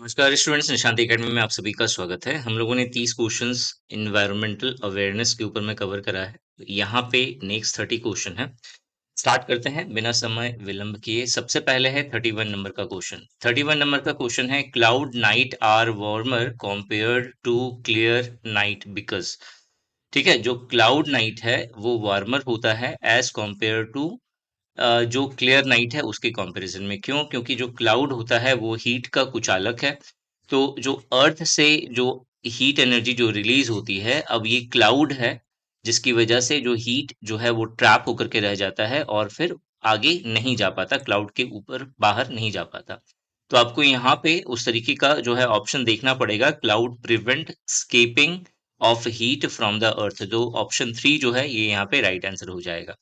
नमस्कार students, Nishant academy में आप सभी का स्वागत है। हम लोगों ने 30 क्वेश्चंस इन्वायरमेंटल अवेयरनेस के ऊपर में कवर करा है। यहाँ पे नेक्स्ट 30 क्वेश्चन है। स्टार्ट करते हैं बिना समय विलंब किए। सबसे पहले है 31 नंबर का क्वेश्चन। 31 नंबर का क्वेश्चन है, cloud night are warmer compared to clear night because. ठीक है, जो क्लाउड नाइट है वो वार्मर होता है एज कंपेयर टू जो क्लियर नाइट है उसके कंपैरिजन में। क्यों? क्योंकि जो क्लाउड होता है वो हीट का कुचालक है। तो जो अर्थ से जो हीट एनर्जी जो रिलीज होती है, अब ये क्लाउड है जिसकी वजह से जो हीट जो है वो ट्रैप होकर के रह जाता है और फिर आगे नहीं जा पाता, क्लाउड के ऊपर बाहर नहीं जा पाता। तो आपको यहाँ पे उस तरीके का जो है ऑप्शन देखना पड़ेगा, cloud prevent escaping of heat from the earth. जो ऑप्शन 3 जो है ये यहाँ पे राइट आंसर हो जाएगा।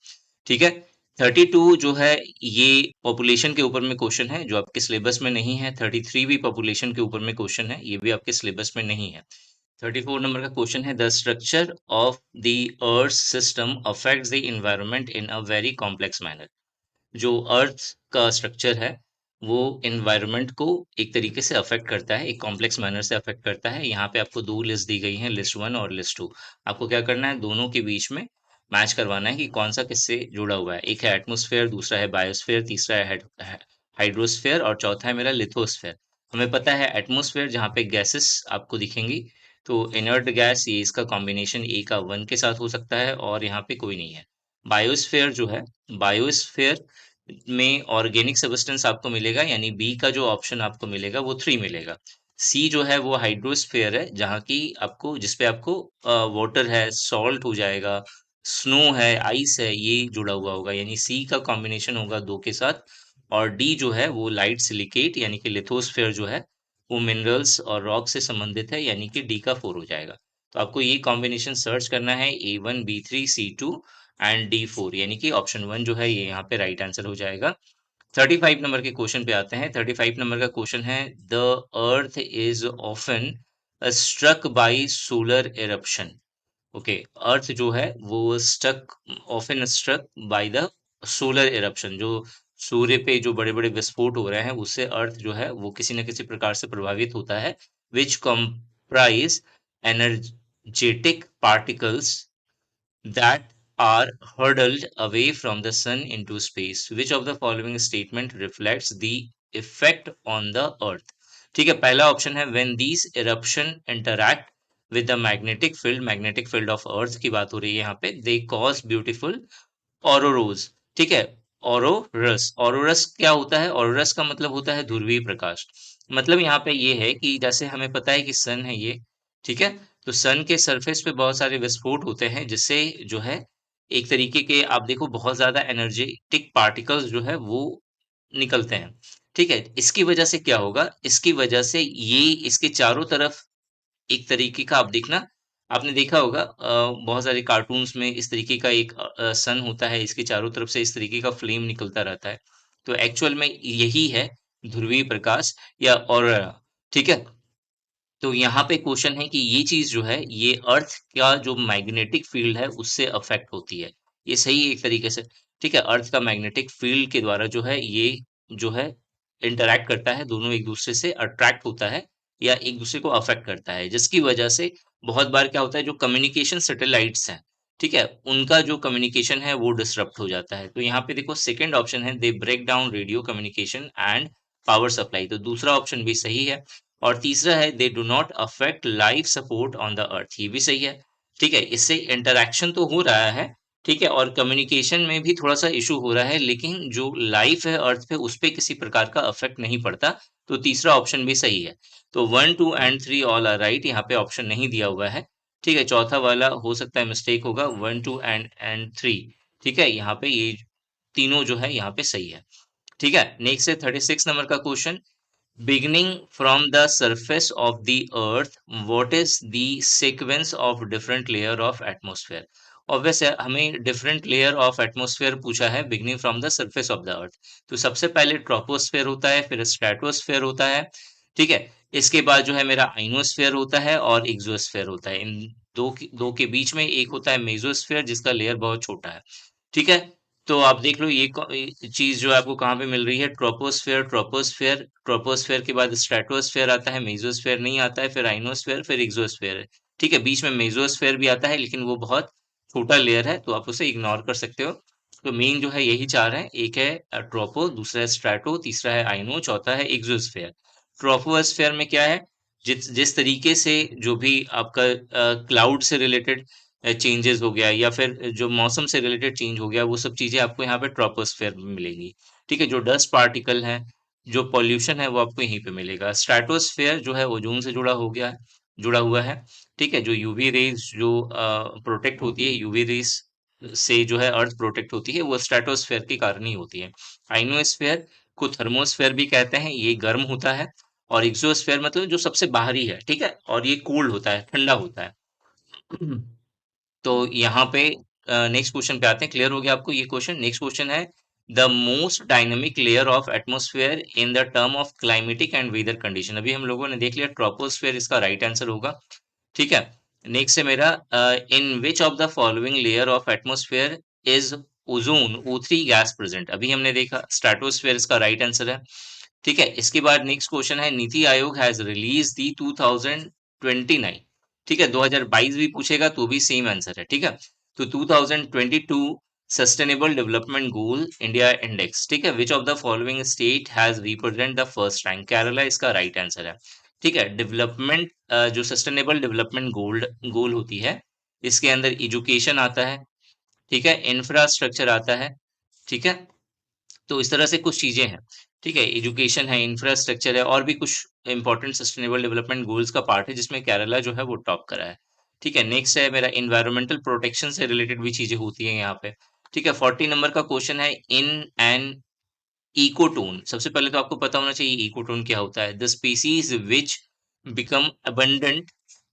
ठीक है। 32 जो है ये पॉपुलेशन के ऊपर में क्वेश्चन है जो आपके सिलेबस में नहीं है। 33 भी पॉपुलेशन के ऊपर में क्वेश्चन है, ये भी आपके सिलेबस में नहीं है। 34 नंबर का क्वेश्चन है, the structure of the earth system affects the environment in a very complex manner. जो अर्थ का स्ट्रक्चर है वो एनवायरनमेंट को एक तरीके से अफेक्ट करता है, एक कॉम्प्लेक्स मैनर से अफेक्ट करता है। यहाँ पे आपको दो लिस्ट दी गई हैं, लिस्ट 1 और लिस्ट 2। आपको क्या करना है, दोनों के बीच में मैच करवाना है कि कौन सा किससे जुड़ा हुआ है। एक है एटमॉस्फेयर, दूसरा है बायोस्फेयर, तीसरा है हाइड्रोस्फेयर और चौथा है मेरा लिथोस्फेयर। हमें पता है एटमॉस्फेयर जहाँ पे गैसेस आपको दिखेंगी, तो इनर्ट गैस ये इसका कॉम्बिनेशन ए का 1 के साथ हो सकता है और यहाँ पे कोई नहीं है। बायोस्फेयर जो है, बायोस्फेयर में ऑर्गेनिक सब्सटेंस आपको मिलेगा, यानी बी का जो ऑप्शन आपको मिलेगा वो 3 मिलेगा। सी जो है वो हाइड्रोस्फेयर है, जहाँ की आपको जिसपे आपको वाटर है, सॉल्ट हो जाएगा, स्नो है, आइस है, ये जुड़ा हुआ होगा, यानी सी का कॉम्बिनेशन होगा 2 के साथ। और डी जो है वो लाइट सिलिकेट यानी कि लिथोस्फेयर जो है वो मिनरल्स और रॉक से संबंधित है, यानी कि डी का 4 हो जाएगा। तो आपको ये कॉम्बिनेशन सर्च करना है, A1 B3 C2 and D4, यानी कि ऑप्शन 1 जो है ये यहाँ पे राइट आंसर हो जाएगा। 35 नंबर के क्वेश्चन पे आते हैं। 35 नंबर का क्वेश्चन है, the earth is often struck by solar eruption. Okay, earth जो है वो stuck often struck by the solar eruption. जो सूर्य पे जो बड़े बड़े विस्फोट हो रहे हैं उससे अर्थ जो है वो किसी न किसी प्रकार से प्रभावित होता है। Which comprise energetic particles that are hurled away from the sun into space. Which of the following statement reflects the effect on the earth? ठीक है, पहला ऑप्शन है, when these eruption interact with the magnetic field of earth की बात हो रही है यहाँ पे, they cause beautiful auroras। ठीक है, ऑरोरस, ऑरोरस क्या होता है? ऑरोरस का मतलब होता है ध्रुवीय प्रकाश। मतलब यहाँ पे ये है कि जैसे हमें पता है कि सन है ये, ठीक है, तो सन के सरफेस पे बहुत सारे विस्फोट होते हैं जिससे जो है एक तरीके के आप देखो बहुत ज्यादा एनर्जेटिक पार्टिकल्स जो है वो निकलते हैं। ठीक है, इसकी वजह से क्या होगा, इसकी वजह से ये इसके चारों तरफ एक तरीके का आप देखना, आपने देखा होगा बहुत सारे कार्टून्स में इस तरीके का एक सन होता है, इसके चारों तरफ से इस तरीके का फ्लेम निकलता रहता है। तो एक्चुअल में यही है ध्रुवीय प्रकाश या ऑरोरा। ठीक है, तो यहाँ पे क्वेश्चन है कि ये चीज जो है ये अर्थ का जो मैग्नेटिक फील्ड है उससे अफेक्ट होती है। ये सही है एक तरीके से। ठीक है, अर्थ का मैग्नेटिक फील्ड के द्वारा जो है ये जो है इंटरैक्ट करता है, दोनों एक दूसरे से अट्रैक्ट होता है या एक दूसरे को अफेक्ट करता है, जिसकी वजह से बहुत बार क्या होता है, जो कम्युनिकेशन सैटेलाइट्स हैं, ठीक है, उनका जो कम्युनिकेशन है वो डिसरप्ट हो जाता है। तो यहाँ पे देखो सेकंड ऑप्शन है, they break down radio communication and power supply, तो दूसरा ऑप्शन भी सही है। और तीसरा है, they do not affect life support on the earth, ये भी सही है। ठीक है, इससे इंटरैक्शन तो हो रहा है, ठीक है, और कम्युनिकेशन में भी थोड़ा सा इशू हो रहा है, लेकिन जो लाइफ है अर्थ पे उस पे किसी प्रकार का अफेक्ट नहीं पड़ता। तो तीसरा ऑप्शन भी सही है। तो 1 2 एंड 3 ऑल आर राइट, यहाँ पे ऑप्शन नहीं दिया हुआ है। ठीक है, चौथा वाला हो सकता है मिस्टेक होगा, 1 2 एंड 3। ठीक है, यहाँ पे ये तीनों जो है यहाँ पे सही है। ठीक है, नेक्स्ट है 36 नंबर का question, beginning from the surface of the earth, what is the sequence of different layer of atmosphere? Obvious है, हमें डिफरेंट लेयर ऑफ एटमॉस्फेयर पूछा है, beginning from the surface of the earth. तो सबसे पहले troposphere होता है, फिर स्ट्रेटोस्फेयर होता है। ठीक है, इसके बाद जो है मेरा आइनोस्फेयर होता है और एक्सोस्फेयर होता है। इन दो के बीच में एक होता है मेसोस्फेयर जिसका लेयर बहुत छोटा है। ठीक है, तो आप देख लो ये चीज जो है आपको कहाँ पे मिल रही है, ट्रोपोस्फेयर, ट्रोपोस्फेयर, ट्रोपोस्फेयर के बाद स्ट्रेटोस्फेयर आता है, मेसोस्फेयर नहीं आता है, फिर आइनोस्फेयर, फिर एक्सोस्फेयर है। ठीक है, बीच में मेसोस्फेयर भी आता है लेकिन वो बहुत छोटा लेयर है, तो आप उसे इग्नोर कर सकते हो। तो मेन जो है यही चार है, एक है ट्रोपो, दूसरा है स्ट्रेटो, तीसरा है आइनो, चौथा है एक्सोस्फेयर। ट्रोपोस्फेयर में क्या है, जिस जिस तरीके से जो भी आपका क्लाउड से रिलेटेड चेंजेस हो गया या फिर जो मौसम से रिलेटेड चेंज हो गया, वो सब चीजें आपको यहाँ पे ट्रोपोस्फेयर में मिलेंगी। ठीक है, जो डस्ट पार्टिकल है, जो पॉल्यूशन है, वो आपको यहीं पे मिलेगा। स्ट्रेटोस्फेयर जो है ओजोन से जुड़ा हुआ है। ठीक है, जो यूवी रेज जो प्रोटेक्ट होती है, यूवी रेज से जो है अर्थ प्रोटेक्ट होती है, वो स्ट्रेटोस्फेयर के कारण ही होती है। आइनोस्फेयर को थर्मोस्फेयर भी कहते हैं, ये गर्म होता है। और एक्सोस्फेयर मतलब जो सबसे बाहरी है, ठीक है, और ये कोल्ड होता है, ठंडा होता है। तो यहाँ पे नेक्स्ट क्वेश्चन पे आते हैं। क्लियर हो गया आपको ये क्वेश्चन? नेक्स्ट क्वेश्चन है, the most dynamic layer of atmosphere in the term of climatic and weather condition. अभी हम लोगों ने देख लिया ट्रोपोस्फेयर इसका राइट आंसर होगा। ठीक है, नेक्स्ट है मेरा, in which of the following layer of atmosphere is ozone O3 gas present. अभी हमने देखा स्ट्रेटोस्फेयर इसका राइट आंसर है। ठीक है, इसके बाद नेक्स्ट क्वेश्चन है, नीति आयोग हैज रिलीज दी 2029। ठीक है, 2022 भी पूछेगा तो भी सेम आंसर है। ठीक है, तो 2022 sustainable development goal India index. ठीक है, which of the following state has represent the first rank. Kerala इसका राइट आंसर है। ठीक है, डेवलपमेंट जो सस्टेनेबल डेवलपमेंट गोल होती है, इसके अंदर एजुकेशन आता है। ठीक है, इंफ्रास्ट्रक्चर आता है। ठीक है, तो इस तरह से कुछ चीजें हैं। ठीक है, एजुकेशन है, इंफ्रास्ट्रक्चर है, और भी कुछ इंपॉर्टेंट सस्टेनेबल डेवलपमेंट गोल्स का पार्ट है जिसमें केरला जो है वो टॉप करा है। ठीक है, नेक्स्ट है मेरा, इन्वायरमेंटल प्रोटेक्शन से रिलेटेड भी चीजें होती हैं यहाँ पे। ठीक है, 40 नंबर का क्वेश्चन है, इन एन इकोटोन। सबसे पहले तो आपको पता होना चाहिए इकोटोन क्या होता है। The species which become abundant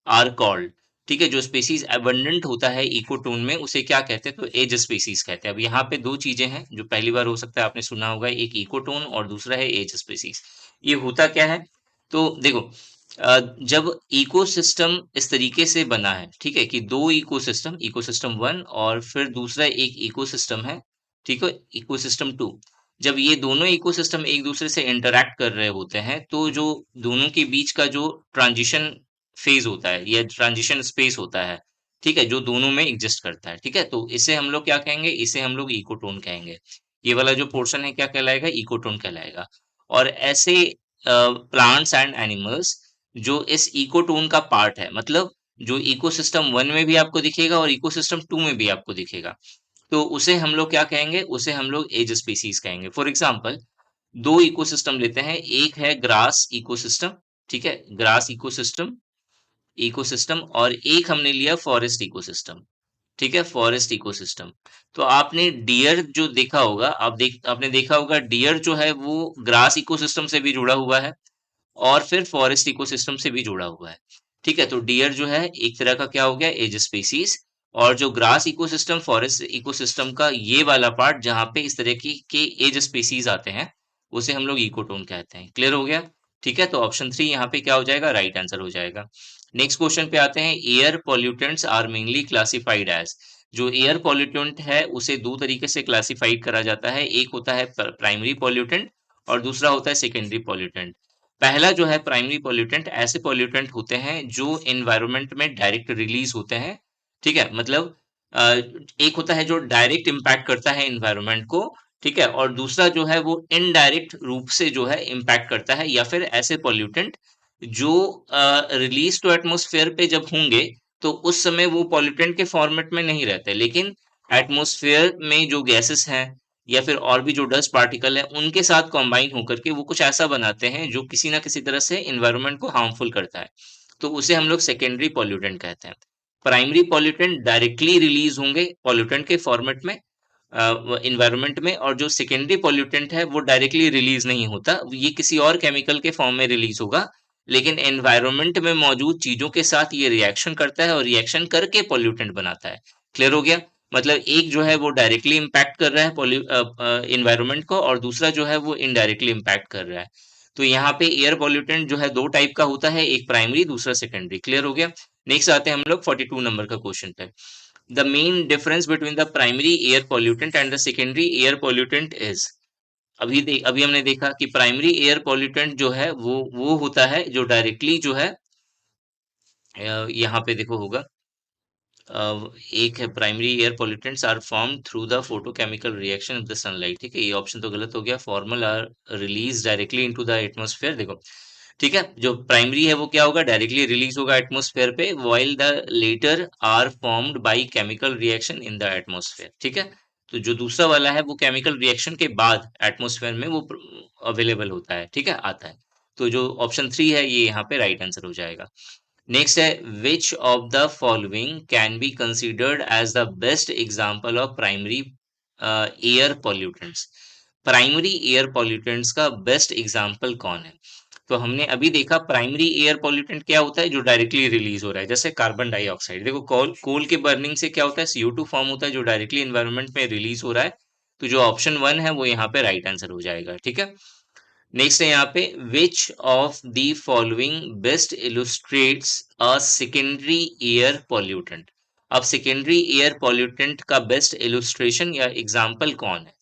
are called. ठीक है, जो स्पीसीज अबंडेंट होता है इकोटोन में उसे क्या कहते हैं, तो एज स्पीसीज कहते हैं। अब यहाँ पे दो चीजें हैं जो पहली बार हो सकता है आपने सुना होगा, एक इकोटोन और दूसरा है एज स्पीसीज। ये होता क्या है, तो देखो, जब इकोसिस्टम इस तरीके से बना है, ठीक है, कि दो इकोसिस्टम, इकोसिस्टम वन और फिर दूसरा एक इकोसिस्टम है, ठीक है, इकोसिस्टम टू, जब ये दोनों इकोसिस्टम एक दूसरे से इंटरैक्ट कर रहे होते हैं, तो जो दोनों के बीच का जो ट्रांजिशन फेज होता है या ट्रांजिशन स्पेस होता है, ठीक है, जो दोनों में एग्जिस्ट करता है, ठीक है, तो इसे हम लोग क्या कहेंगे, इसे हम लोग इकोटोन कहेंगे। ये वाला जो पोर्शन है क्या कहलाएगा, इकोटोन कहलाएगा। और ऐसे प्लांट्स एंड एनिमल्स जो इस इकोटोन का पार्ट है, मतलब जो इकोसिस्टम वन में भी आपको दिखेगा और इकोसिस्टम टू में भी आपको दिखेगा, तो उसे हम लोग क्या कहेंगे, उसे हम लोग एज स्पीसीज कहेंगे। फॉर एग्जाम्पल, दो इकोसिस्टम लेते हैं, एक है ग्रास इकोसिस्टम, ठीक है, ग्रास इकोसिस्टम इकोसिस्टम, और एक हमने लिया फॉरेस्ट इकोसिस्टम। ठीक है, फॉरेस्ट इकोसिस्टम। तो आपने डियर जो देखा होगा, आपने देखा होगा डियर जो है वो ग्रास इकोसिस्टम से भी जुड़ा हुआ है और फिर फॉरेस्ट इकोसिस्टम से भी जुड़ा हुआ है। ठीक है, तो डियर जो है एक तरह का क्या हो गया, एज स्पीसीज। और जो ग्रास इकोसिस्टम, फॉरेस्ट इकोसिस्टम का ये वाला पार्ट जहां पे इस तरह की के एज स्पीसीज आते हैं, उसे हम लोग इकोटोन कहते हैं। क्लियर हो गया? ठीक है, तो ऑप्शन 3 यहाँ पे क्या हो जाएगा, राइट आंसर हो जाएगा। नेक्स्ट क्वेश्चन पे आते हैं, air pollutants are mainly classified as. जो एयर पॉल्यूटेंट है उसे दो तरीके से क्लासिफाइड करा जाता है, एक होता है प्राइमरी पॉल्यूटेंट और दूसरा होता है सेकेंडरी पॉल्यूटेंट। पहला जो है प्राइमरी पॉल्यूटेंट, ऐसे पॉल्यूटेंट होते हैं जो एनवायरनमेंट में डायरेक्ट रिलीज होते हैं। ठीक है, मतलब अ, एक होता है जो डायरेक्ट इम्पैक्ट करता है एनवायरनमेंट को, ठीक है, और दूसरा जो है वो इनडायरेक्ट रूप से जो है इम्पैक्ट करता है, या फिर ऐसे पॉल्यूटेंट जो रिलीज टू एटमॉस्फेयर पे जब होंगे तो उस समय वो पॉल्यूटेंट के फॉर्मेट में नहीं रहते, लेकिन एटमॉस्फेयर में जो गैसेस हैं या फिर और भी जो डस्ट पार्टिकल है उनके साथ कंबाइन होकर के वो कुछ ऐसा बनाते हैं जो किसी ना किसी तरह से इन्वायरमेंट को हार्मफुल करता है, तो उसे हम लोग सेकेंडरी पॉल्यूटेंट कहते हैं। प्राइमरी पॉल्यूटेंट डायरेक्टली रिलीज होंगे पॉल्यूटेंट के फॉर्मेट में इन्वायरमेंट में, और जो सेकेंडरी पॉल्यूटेंट है वो डायरेक्टली रिलीज नहीं होता, ये किसी और केमिकल के फॉर्म में रिलीज होगा, लेकिन एनवायरनमेंट में मौजूद चीजों के साथ ये रिएक्शन करता है और रिएक्शन करके पॉल्यूटेंट बनाता है। क्लियर हो गया? मतलब एक जो है वो डायरेक्टली इम्पैक्ट कर रहा है इन्वायरमेंट को, और दूसरा जो है वो इनडायरेक्टली इम्पैक्ट कर रहा है। तो यहाँ पे एयर पॉल्यूटेंट जो है दो टाइप का होता है, एक प्राइमरी दूसरा सेकेंडरी। क्लियर हो गया? नेक्स्ट आते हैं हम लोग 42 नंबर का क्वेश्चन पे। The main difference between the primary air pollutant and the secondary air pollutant is, अभी हमने देखा कि प्राइमरी एयर पॉल्यूटेंट जो है वो होता है जो डायरेक्टली जो है यहाँ पे देखो होगा, एक है primary air pollutants are form through the photochemical reaction of the sunlight. ठीक है, ये ऑप्शन तो गलत हो गया, formal are release directly into the atmosphere. देखो ठीक है, जो प्राइमरी है वो क्या होगा, डायरेक्टली रिलीज होगा एटमॉस्फेयर पे, while the latter are formed by chemical reaction in the atmosphere. ठीक है, तो जो दूसरा वाला है वो केमिकल रिएक्शन के बाद एटमॉस्फेयर में वो अवेलेबल होता है, ठीक है, आता है। तो जो ऑप्शन 3 है ये यहाँ पे राइट आंसर हो जाएगा। नेक्स्ट है, which of the following can be considered as the best example of primary air pollutants. Primary air pollutants का बेस्ट एग्जांपल कौन है? तो हमने अभी देखा प्राइमरी एयर पॉल्यूटेंट क्या होता है, जो डायरेक्टली रिलीज हो रहा है, जैसे कार्बन डाइऑक्साइड। देखो कोल के बर्निंग से क्या होता है, CO2 फॉर्म होता है जो डायरेक्टली एनवायरनमेंट में रिलीज हो रहा है। तो जो ऑप्शन 1 है वो यहाँ पे राइट आंसर हो जाएगा। ठीक है, नेक्स्ट है यहाँ पे, which of the following best illustrates a secondary air pollutant. अब सेकेंडरी एयर पॉल्यूटेंट का बेस्ट इलुस्ट्रेशन या एग्जाम्पल कौन है?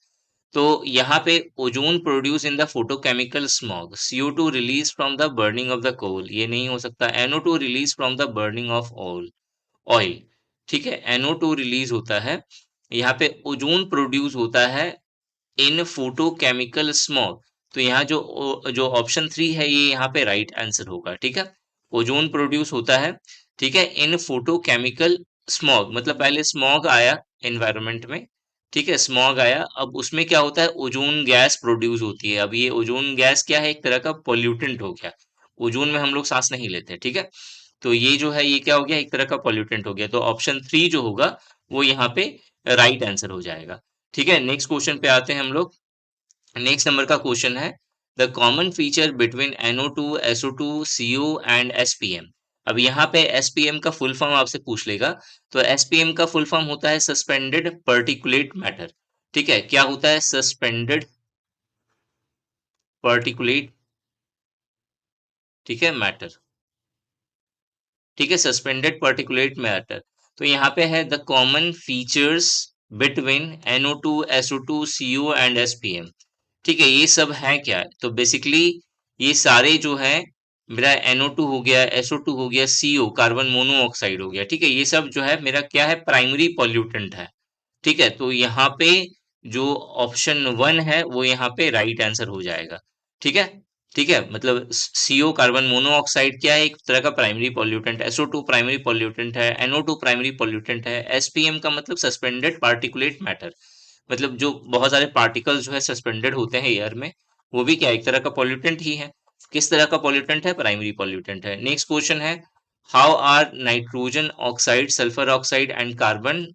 तो यहाँ पे ozone produce in the photochemical smog, CO2 release from the burning of the coal, ये नहीं हो सकता। NO2 release from the burning of oil. ठीक है, NO2 रिलीज होता है, यहाँ पे ओजोन प्रोड्यूस होता है इन फोटोकेमिकल स्मॉग। तो यहाँ जो ऑप्शन 3 है ये यहाँ पे राइट आंसर होगा। ठीक है, ओजोन प्रोड्यूस होता है, ठीक है, इन फोटोकेमिकल स्मॉग, मतलब पहले स्मॉग आया एनवायरनमेंट में, ठीक है, स्मॉग आया, अब उसमें क्या होता है, ओजोन गैस प्रोड्यूस होती है। अब ये ओजोन गैस क्या है, एक तरह का पॉल्यूटेंट हो गया। ओजोन में हम लोग सांस नहीं लेते, ठीक है, तो ये जो है ये क्या हो गया, एक तरह का पॉल्यूटेंट हो गया। तो ऑप्शन 3 जो होगा वो यहाँ पे राइट आंसर हो जाएगा। ठीक है, नेक्स्ट क्वेश्चन पे आते हैं हम लोग। नेक्स्ट नंबर का क्वेश्चन है, the common feature between NO2, SO2, CO and SPM। अब यहाँ पे SPM का फुल फॉर्म आपसे पूछ लेगा, तो SPM का फुल फॉर्म होता है सस्पेंडेड पर्टिकुलेट मैटर। ठीक है, क्या होता है, सस्पेंडेड पर्टिकुलेट, ठीक है, मैटर। ठीक है, सस्पेंडेड पर्टिकुलेट मैटर। तो यहाँ पे है the common features between NO2, SO2, CO and SPM। ठीक है, ये सब है क्या, तो बेसिकली ये सारे जो है, मेरा NO2 हो गया, SO2 हो गया, CO कार्बन मोनोऑक्साइड हो गया, ठीक है, ये सब जो है मेरा क्या है, प्राइमरी पॉल्यूटेंट है। ठीक है, तो यहाँ पे जो ऑप्शन 1 है वो यहाँ पे राइट आंसर हो जाएगा। ठीक है, ठीक है, मतलब CO कार्बन मोनोऑक्साइड क्या है, एक तरह का primary pollutant, SO2 primary pollutant है, NO2 प्राइमरी पॉल्यूटेंट है, SPM का मतलब सस्पेंडेड पार्टिकुलेट मैटर, मतलब जो बहुत सारे पार्टिकल्स जो है सस्पेंडेड होते हैं एयर में, वो भी क्या एक तरह का पॉल्यूटेंट ही है। किस तरह का पॉल्यूटेंट है, प्राइमरी पॉल्यूटेंट है। नेक्स्ट क्वेश्चन है, how are nitrogen oxide, sulphur oxide and carbon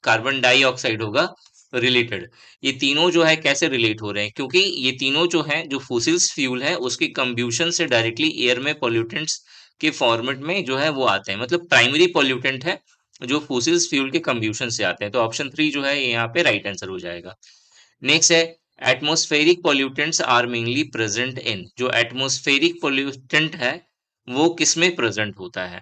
carbon dioxide होगा रिलेटेड। ये तीनों जो है कैसे रिलेट हो रहे हैं, क्योंकि ये तीनों जो है जो फोसिल्स फ्यूल है उसके कंब्यूशन से डायरेक्टली एयर में पॉल्यूटेंट्स के फॉर्मेट में जो है वो आते हैं, मतलब प्राइमरी पॉल्यूटेंट है जो फोसिल्स फ्यूल के कंब्यूशन से आते हैं। तो ऑप्शन 3 जो है ये यहाँ पे राइट आंसर हो जाएगा। नेक्स्ट है, atmospheric pollutants are mainly present in, जो एटमॉस्फेरिक पॉल्यूटेंट है वो किसमें प्रेजेंट होता है?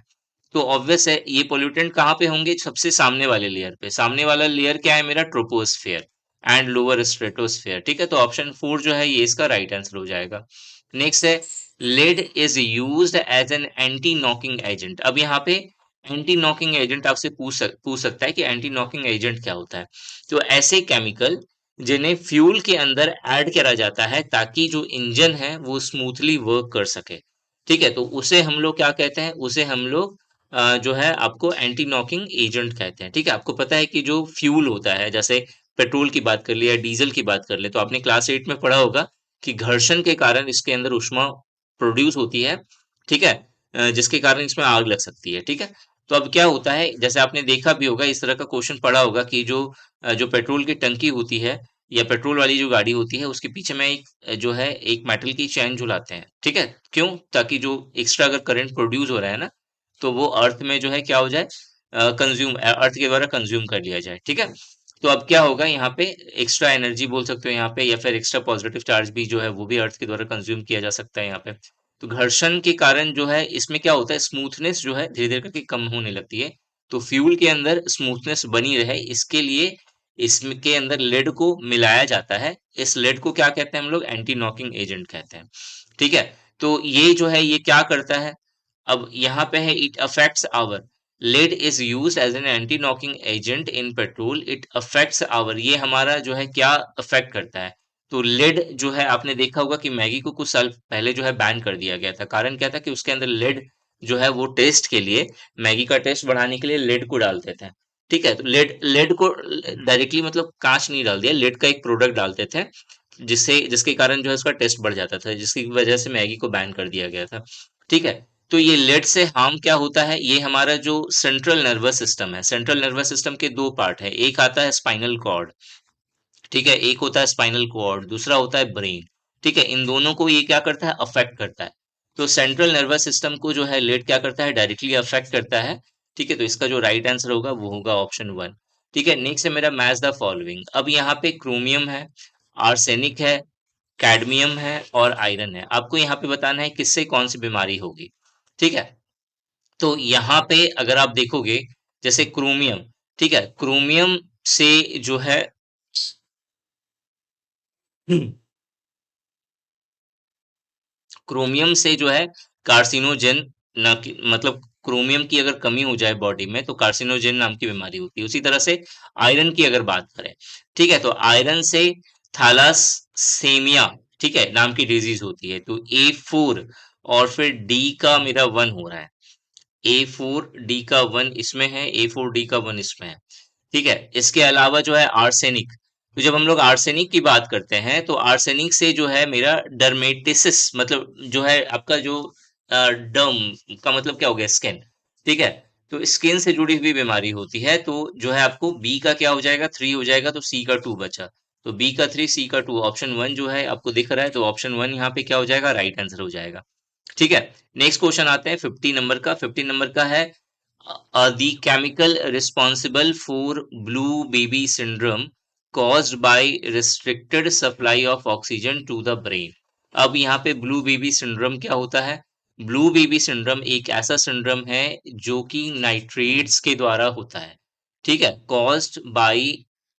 तो ऑब्वियस है ये पोल्यूटेंट कहाँ पे होंगे, सबसे सामने वाले लेयर पे। सामने वाला लेयर क्या है मेरा, ट्रोपोस्फेयर एंड लोअर स्ट्रेटोस्फेयर। ठीक है, तो ऑप्शन 4 जो है ये इसका राइट आंसर हो जाएगा। नेक्स्ट है, lead is used as an anti knocking agent. अब यहाँ पे एंटी नॉकिंग एजेंट आपसे पूछ सकता है कि एंटी नॉकिंग एजेंट क्या होता है। तो ऐसे केमिकल जिन्हें फ्यूल के अंदर ऐड करा जाता है ताकि जो इंजन है वो स्मूथली वर्क कर सके। ठीक है, तो उसे हम लोग क्या कहते हैं, उसे हम लोग जो है आपको एंटी नॉकिंग एजेंट कहते हैं। ठीक है, आपको पता है कि जो फ्यूल होता है, जैसे पेट्रोल की बात कर लिया, डीजल की बात कर ले, तो आपने क्लास 8 में पढ़ा होगा कि घर्षण के कारण इसके अंदर ऊष्मा प्रोड्यूस होती है। ठीक है, जिसके कारण इसमें आग लग सकती है। ठीक है, तो अब क्या होता है, जैसे आपने देखा भी होगा, इस तरह का क्वेश्चन पढ़ा होगा कि जो पेट्रोल की टंकी होती है या पेट्रोल वाली जो गाड़ी होती है उसके पीछे में एक जो है एक मेटल की चैन झुलाते हैं। ठीक है, क्यों, ताकि जो एक्स्ट्रा अगर करंट प्रोड्यूस हो रहा है ना, तो वो अर्थ में जो है क्या हो जाए, कंज्यूम, अर्थ के द्वारा कंज्यूम कर लिया जाए। ठीक है, तो अब क्या होगा यहाँ पे, एक्स्ट्रा एनर्जी बोल सकते हो यहाँ पे, या फिर एक्स्ट्रा पॉजिटिव चार्ज भी जो है वो भी अर्थ के द्वारा कंज्यूम किया जा सकता है यहाँ पे। तो घर्षण के कारण जो है इसमें क्या होता है, स्मूथनेस जो है धीरे धीरे करके कम होने लगती है, तो फ्यूल के अंदर स्मूथनेस बनी रहे इसके लिए इसके अंदर लेड को मिलाया जाता है। इस लेड को क्या कहते हैं हम लोग? एंटी नॉकिंग एजेंट कहते हैं। ठीक है, तो ये जो है ये क्या करता है? अब यहाँ पे है it affects our, lead is use as an anti knocking agent in petrol, it affects our, ये हमारा जो है क्या अफेक्ट करता है? तो लेड जो है आपने देखा होगा कि मैगी को कुछ साल पहले जो है बैन कर दिया गया था। कारण क्या था? कि उसके अंदर लेड जो है वो टेस्ट के लिए, मैगी का टेस्ट बढ़ाने के लिए लेड को डालते थे। ठीक है, तो लेड लेड को डायरेक्टली मतलब कांच नहीं डाल दिया, लेड का एक प्रोडक्ट डालते थे जिससे जिसके कारण जो है उसका टेस्ट बढ़ जाता था, जिसकी वजह से मैगी को बैन कर दिया गया था। ठीक है, तो ये लेड से हार्म क्या होता है? ये हमारा जो सेंट्रल नर्वस सिस्टम है, सेंट्रल नर्वस सिस्टम के दो पार्ट है, एक आता है स्पाइनल कॉर्ड, ठीक है, एक होता है स्पाइनल कॉर्ड, दूसरा होता है ब्रेन। ठीक है, इन दोनों को ये क्या करता है? अफेक्ट करता है। तो सेंट्रल नर्वस सिस्टम को जो है लेड क्या करता है? डायरेक्टली अफेक्ट करता है। ठीक है, तो इसका जो राइट आंसर होगा वो होगा ऑप्शन वन। ठीक है, नेक्स्ट है मेरा मैच द फॉलोइंग। अब यहाँ पे क्रोमियम है, आर्सेनिक है, कैडमियम है और आयरन है। आपको यहाँ पे बताना है किससे कौन सी बीमारी होगी। ठीक है, तो यहाँ पे अगर आप देखोगे, जैसे क्रोमियम, ठीक है, क्रोमियम से जो है क्रोमियम से जो है कार्सिनोजेन, ना कि मतलब क्रोमियम की अगर कमी हो जाए बॉडी में तो कार्सिनोजेन नाम की बीमारी होती है। उसी तरह से आयरन की अगर बात करें, ठीक है, तो आयरन से थैलासेमिया, ठीक है, नाम की डिजीज होती है। तो A4 और फिर डी का मेरा वन हो रहा है, A4 D का वन इसमें है, A4 D का वन इसमें है। ठीक है, इसके अलावा जो है आर्सेनिक, तो जब हम लोग आर्सेनिक की बात करते हैं तो आर्सेनिक से जो है मेरा डर्मेटिसिस, मतलब जो है आपका जो डर्म का मतलब क्या हो गया? स्किन। ठीक है, तो स्किन से जुड़ी हुई बीमारी होती है। तो जो है आपको बी का क्या हो जाएगा? 3 हो जाएगा, तो सी का 2 बचा। तो बी का 3, सी का 2, ऑप्शन वन जो है आपको दिख रहा है, तो ऑप्शन वन यहाँ पे क्या हो जाएगा? राइट आंसर हो जाएगा। ठीक है, नेक्स्ट क्वेश्चन आते हैं 50 नंबर का। 50 नंबर का है the chemical responsible for blue baby syndrome caused by restricted supply of oxygen to the brain। अब यहाँ पे ब्लू बेबी सिंड्रोम क्या होता है? ब्लू बेबी सिंड्रोम एक ऐसा सिंड्रोम है जो कि नाइट्रेट्स के द्वारा होता है। ठीक है, caused by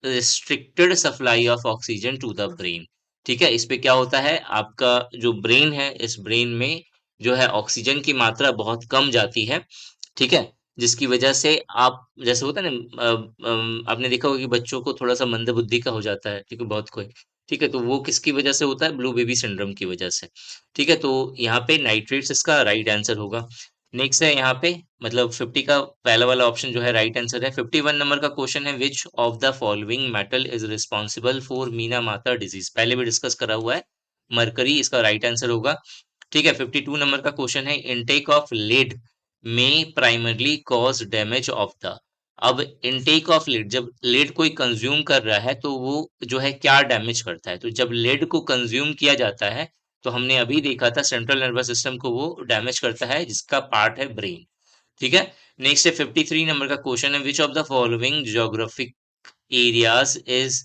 restricted supply of oxygen to the brain. ठीक है, इस पे क्या होता है? आपका जो ब्रेन है, इस ब्रेन में जो है ऑक्सीजन की मात्रा बहुत कम जाती है। ठीक है, जिसकी वजह से आप, जैसे होता है ना, आपने देखा होगा कि बच्चों को थोड़ा सा मंदबुद्धि का हो जाता है, ठीक है, बहुत कोई। ठीक है, तो वो किसकी वजह से होता है? ब्लू बेबी सिंड्रोम की वजह से। ठीक है, तो यहाँ पे नाइट्रेट्स इसका राइट आंसर होगा। नेक्स्ट है यहाँ पे, मतलब 50 का पहला वाला ऑप्शन जो है राइट आंसर है। 51 नंबर का क्वेश्चन है, which of the following metal is responsible for Meena माता डिजीज। पहले भी डिस्कस करा हुआ है, मरकरी इसका राइट आंसर होगा। ठीक है, 52 नंबर का क्वेश्चन है, इनटेक ऑफ लेड में primarily cause damage of the. अब इनटेक ऑफ लेड, जब लेड कोई कंज्यूम कर रहा है तो वो जो है क्या डैमेज करता है? तो जब लेड को कंज्यूम किया जाता है तो हमने अभी देखा था सेंट्रल नर्वस सिस्टम को वो डैमेज करता है, जिसका पार्ट है ब्रेन। ठीक है, नेक्स्ट है 53 नंबर का क्वेश्चन है, which of the following geographic areas is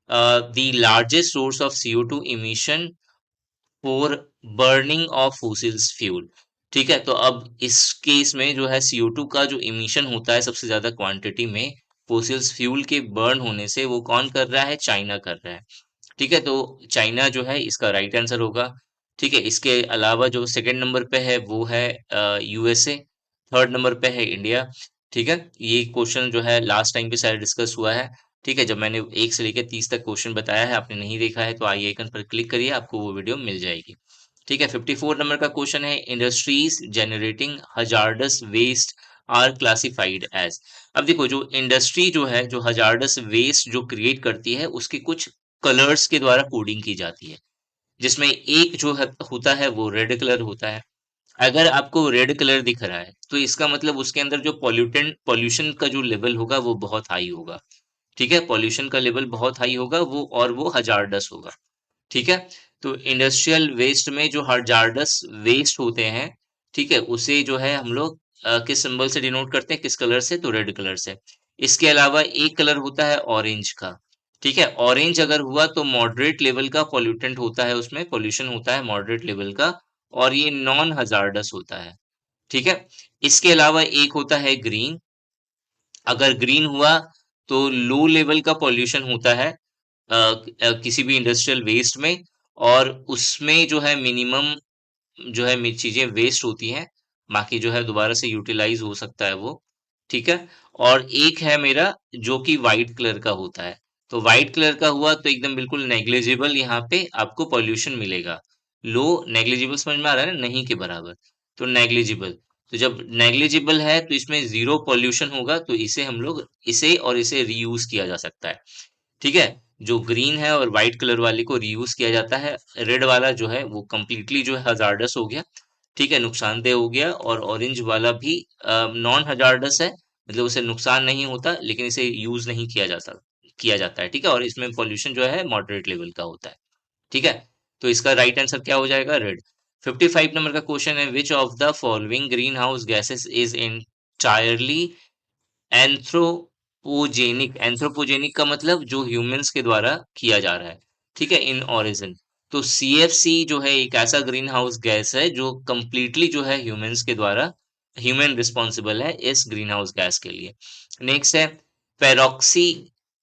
the largest source of CO2 emission for burning of fossils fuel. ठीक है, तो अब इस केस में जो है CO2 का जो इमिशन होता है सबसे ज्यादा क्वांटिटी में फॉसिल्स फ्यूल के बर्न होने से, वो कौन कर रहा है? चाइना कर रहा है। ठीक है, तो चाइना जो है इसका राइट आंसर होगा। ठीक है, इसके अलावा जो सेकंड नंबर पे है वो है USA, थर्ड नंबर पे है इंडिया। ठीक है, ये क्वेश्चन जो है लास्ट टाइम पे शायद डिस्कस हुआ है। ठीक है, जब मैंने 1 से लेकर 30 तक क्वेश्चन बताया है, आपने नहीं देखा है तो आई आइकन पर क्लिक करिए, आपको वो वीडियो मिल जाएगी। ठीक है, 54 नंबर का क्वेश्चन है, industries generating hazardous waste are classified as. अब देखो, जो इंडस्ट्री जो है, जो हजार्डस वेस्ट जो क्रिएट करती है, उसके कुछ कलर्स के द्वारा कोडिंग की जाती है, जिसमें एक जो होता है वो रेड कलर होता है। अगर आपको रेड कलर दिख रहा है तो इसका मतलब उसके अंदर जो पॉल्यूशन का जो लेवल होगा वो बहुत हाई होगा। ठीक है, पॉल्यूशन का लेवल बहुत हाई होगा वो, और वो हजार्डस होगा। ठीक है, तो इंडस्ट्रियल वेस्ट में जो हजार्डस वेस्ट होते हैं, ठीक है, उसे जो है हम लोग किस सिंबल से डिनोट करते हैं? किस कलर से? तो रेड कलर से। इसके अलावा एक कलर होता है ऑरेंज का। ठीक है, ऑरेंज अगर हुआ तो मॉडरेट लेवल का पॉल्यूटेंट होता है, उसमें पॉल्यूशन होता है मॉडरेट लेवल का, और ये नॉन हजार्डस होता है। ठीक है, इसके अलावा एक होता है ग्रीन, अगर ग्रीन हुआ तो लो लेवल का पॉल्यूशन होता है किसी भी इंडस्ट्रियल वेस्ट में, और उसमें जो है मिनिमम जो है चीजें वेस्ट होती हैं, बाकी जो है दोबारा से यूटिलाइज हो सकता है वो। ठीक है। और एक है मेरा जो कि वाइट कलर का होता है। तो वाइट कलर का हुआ तो एकदम बिल्कुल नेग्लिजिबल यहाँ पे आपको पॉल्यूशन मिलेगा। लो नेग्लिजिबल समझ में आ रहा है ना, नहीं के बराबर। तो नेग्लिजिबल, तो जब नेग्लिजिबल है तो इसमें जीरो पॉल्यूशन होगा, तो इसे हम लोग इसे और इसे रीयूज किया जा सकता है। ठीक है। जो ग्रीन है और व्हाइट कलर वाले को रीयूज किया जाता है, रेड वाला जो है वो कंप्लीटली जो है हजार्डस हो गया। ठीक है, नुकसानदेह हो गया। और ऑरेंज वाला भी नॉन हजार्डस है, मतलब उसे नुकसान नहीं होता, लेकिन इसे यूज नहीं किया जाता है। ठीक है, और इसमें पॉल्यूशन जो है मॉडरेट लेवल का होता है। ठीक है, तो इसका राइट आंसर क्या हो जाएगा? रेड। 55 नंबर का क्वेश्चन है, which of the following green house gases is entirely anthropogenic? Anthropogenic का मतलब जो ह्यूमंस के द्वारा किया जा रहा है। ठीक है, इन ओरिजिन। तो सीएफसी जो है एक ऐसा ग्रीन हाउस गैस है जो कंप्लीटली जो है ह्यूमंस के द्वारा, ह्यूमन रिस्पॉन्सिबल है इस ग्रीन हाउस गैस के लिए। नेक्स्ट है peroxy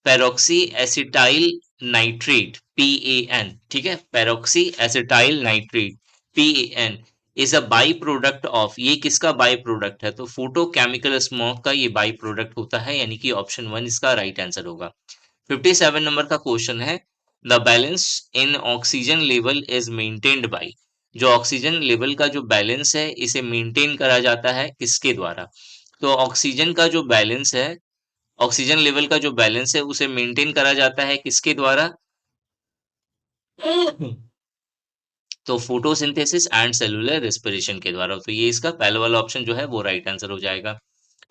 peroxy acetyl nitrate, PAN। ठीक है, peroxy acetyl nitrate, PAN is a by product of, ये किसका बाई प्रोडक्ट है? तो फोटोकेमिकल स्मोक का ये बाई प्रोडक्ट होता है, यानी कि ऑप्शन वन इसका राइट आंसर होगा। 57 नंबर का क्वेश्चन है, the balance in oxygen level is maintained by, जो ऑक्सीजन लेवल का जो बैलेंस है इसे मेंटेन करा जाता है किसके द्वारा? तो ऑक्सीजन का जो बैलेंस है, ऑक्सीजन लेवल का जो बैलेंस है उसे मेंटेन करा जाता है किसके द्वारा? तो फोटोसिंथेसिस एंड सेलुलर रेस्पिरेशन के द्वारा। तो ये इसका पहला वाला ऑप्शन जो है वो राइट आंसर हो जाएगा।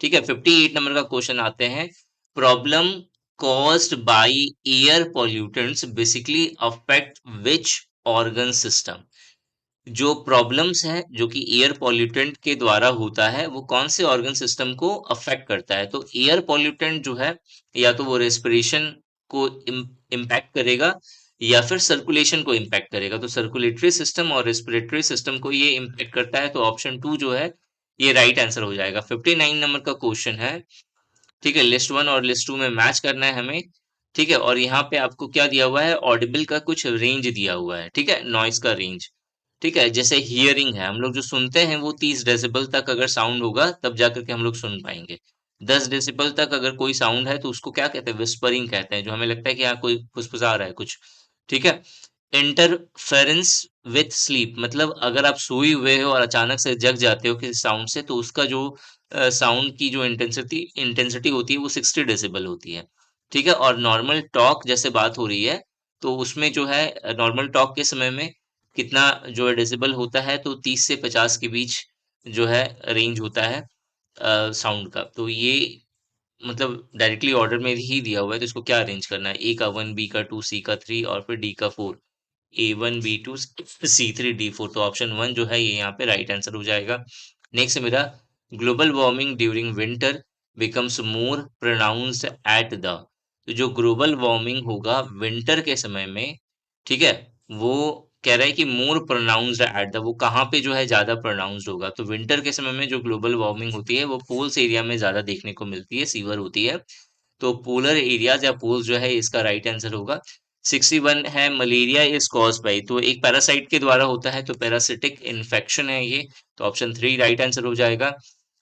ठीक है, 58 नंबर का क्वेश्चन आते हैं, problem caused by air pollutants basically affect which organ system? जो प्रॉब्लम्स है जो कि एयर पॉल्यूटेंट के द्वारा होता है वो कौन से ऑर्गन सिस्टम को अफेक्ट करता है? तो एयर पॉल्यूटेंट जो है या तो वो रेस्पिरेशन को इम्पैक्ट करेगा या फिर सर्कुलेशन को इम्पैक्ट करेगा। तो सर्कुलेटरी सिस्टम और रेस्पिरेटरी सिस्टम को ये इम्पैक्ट करता है, तो ऑप्शन टू जो है ये राइट आंसर हो जाएगा। 59 नंबर का क्वेश्चन है। ठीक है, लिस्ट वन और लिस्ट टू में मैच करना है हमें। ठीक है, और यहाँ पे आपको क्या दिया हुआ है? ऑडिबल का कुछ रेंज दिया हुआ है। ठीक है, नॉइस का रेंज। ठीक है, जैसे हियरिंग है, हम लोग जो सुनते हैं वो 30 डेसिबल तक अगर साउंड होगा तब जाकर के हम लोग सुन पाएंगे। 10 डेसिबल तक अगर कोई साउंड है तो उसको क्या कहते हैं? विस्परिंग कहते हैं, जो हमें लगता है कि हाँ कोई फुसफुसा रहा है कुछ। ठीक है। इंटरफेरेंस विथ स्लीप, मतलब अगर आप सोए हुए हो और अचानक से जग जाते हो किसी साउंड से, तो उसका जो साउंड की जो इंटेंसिटी होती है वो 60 डेसिबल होती है। ठीक है, और नॉर्मल टॉक जैसे बात हो रही है तो उसमें जो है नॉर्मल टॉक के समय में कितना जो है डेसिबल होता है? तो 30 से 50 के बीच जो है रेंज होता है साउंड का। तो ये मतलब डायरेक्टली ऑर्डर में ही दिया हुआ है, तो इसको क्या अरेंज करना है? ए का 1, बी का 2, सी का 3 और फिर डी का 4। A1 B2 C3 D4, तो ऑप्शन वन जो है ये यहाँ पे राइट आंसर हो जाएगा। नेक्स्ट है मेरा, global warming during winter becomes more pronounced at the, तो जो ग्लोबल वार्मिंग होगा विंटर के समय में, ठीक है, वो कह रहा है कि मोर प्रोनाउंस्ड एट द, वो कहाँ पे जो है ज्यादा प्रोनाउंस्ड होगा? तो विंटर के समय में जो ग्लोबल वार्मिंग होती है वो पोल्स एरिया में ज्यादा देखने को मिलती है, सीवर होती है। तो पोलर एरियाज या पोल्स जो है इसका राइट आंसर होगा। 61 है, मलेरिया इज कॉज बाई, तो एक पैरासाइट के द्वारा होता है, तो पैरासिटिक इन्फेक्शन है ये। तो ऑप्शन थ्री राइट आंसर हो जाएगा।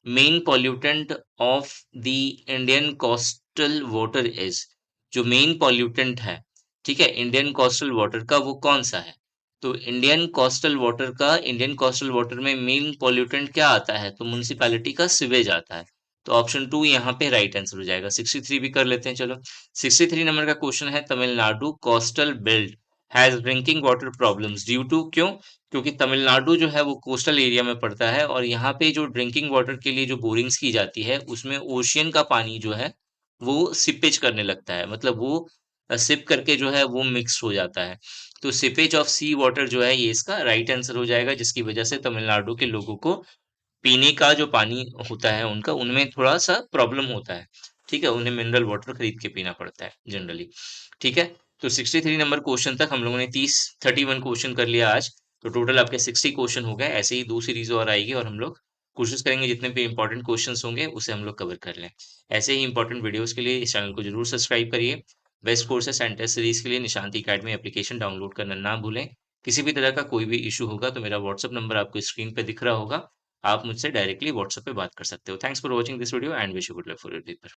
Main pollutant of the Indian coastal water is, जो मेन पॉल्यूटेंट है, ठीक है, इंडियन कोस्टल वाटर का, वो कौन सा है? तो इंडियन कोस्टल वाटर में मेन पॉल्यूटेंट क्या आता है? तो म्युनिसिपैलिटी का सिवेज आता है। तो ऑप्शन टू यहाँ पे राइट आंसर हो जाएगा। 63 भी कर लेते हैं, चलो। 63 नंबर का क्वेश्चन है, Tamil Nadu coastal belt has drinking water problems due to, क्यों? क्योंकि तमिलनाडु जो है वो कोस्टल एरिया में पड़ता है, और यहाँ पे जो ड्रिंकिंग वाटर के लिए जो बोरिंग्स की जाती है उसमें ओशियन का पानी जो है वो सिपेज करने लगता है, मतलब वो सिप करके जो है वो मिक्स हो जाता है। तो सिपेज ऑफ सी वाटर जो है ये इसका राइट आंसर हो जाएगा, जिसकी वजह से तमिलनाडु के लोगों को पीने का जो पानी होता है उनका, उनमें थोड़ा सा प्रॉब्लम होता है। ठीक है, उन्हें मिनरल वाटर खरीद के पीना पड़ता है जनरली। ठीक है, तो 63 नंबर क्वेश्चन तक हम लोगों ने 31 क्वेश्चन कर लिया आज। तो टोटल आपके 60 क्वेश्चन हो गए, ऐसे ही दो सीरीज और आएगी और हम लोग कोशिश करेंगे जितने भी इम्पोर्टेंट क्वेश्चंस होंगे उसे हम लोग कवर कर लें। ऐसे ही इम्पोर्टेंट वीडियोज़ के लिए इस चैनल को ज़रूर सब्सक्राइब करिए। Best courses and test series के लिए निशांत अकेडमी एप्लीकेशन डाउनलोड करना ना भूलें। किसी भी तरह का कोई भी इश्यू होगा तो मेरा व्हाट्सएप नंबर आपको स्क्रीन पे दिख रहा होगा। आप मुझसे डायरेक्टली व्हाट्सएप पे बात कर सकते हो। Thanks for watching this video and wish you good luck for your paper.